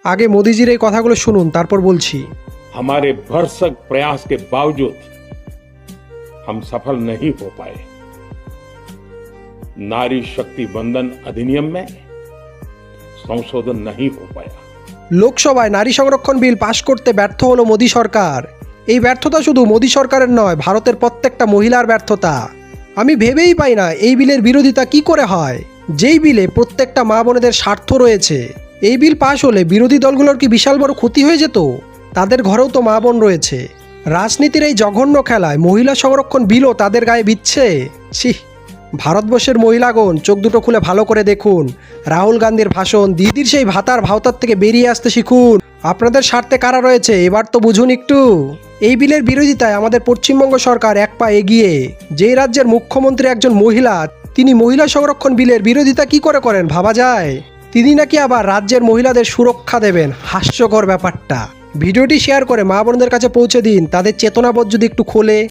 আগে মোদিজির এই কথাগুলো শুনুন, তারপর বলছি। हमारे भरसक प्रयास के बावजूद हम सफल नहीं हो पाए। नारी शक्ति वंदन अधिनियम में संशोधन नहीं हो पाया। লোকসভায় নারী সংরক্ষণ বিল পাশ করতে ব্যর্থ হলো মোদি সরকার। এই ব্যর্থতা শুধু মোদি সরকারের নয়, ভারতের প্রত্যেকটা মহিলার ব্যর্থতা। আমি ভেবেই পাই না এই বিলের বিরোধিতা কি করে হয়, যেই বিলে প্রত্যেকটা মা বোনেদের স্বার্থ রয়েছে। এই বিল পাশ হলে বিরোধী দলগুলোর কি বিশাল বড় ক্ষতি হয়ে যেত? তাদের ঘরেও তো মা বোন রয়েছে। রাজনীতির এই জঘন্য খেলায় মহিলা সংরক্ষণ বিলও তাদের গায়ে বিচ্ছে। ছি, ভারতবর্ষের মহিলাগণ চোখ দুটো খুলে ভালো করে দেখুন। রাহুল গান্ধীর ভাষণ, দিদির সেই ভাতার ভাওতার থেকে বেরিয়ে আসতে শিখুন। আপনাদের স্বার্থে কারা রয়েছে এবার তো বুঝুন একটু। এই বিলের বিরোধিতায় আমাদের পশ্চিমবঙ্গ সরকার এক পা এগিয়ে। যেই রাজ্যের মুখ্যমন্ত্রী একজন মহিলা, তিনি মহিলা সংরক্ষণ বিলের বিরোধিতা কি করে করেন ভাবা যায়। তিনি নাকি আবার রাজ্যের মহিলাদের সুরক্ষা দেবেন। হাস্যকর ব্যাপারটা। ভিডিওটি শেয়ার করে মা বোনদের কাছে পৌঁছে দিন, তাদের চেতনাবোধ যদি একটু খোলে।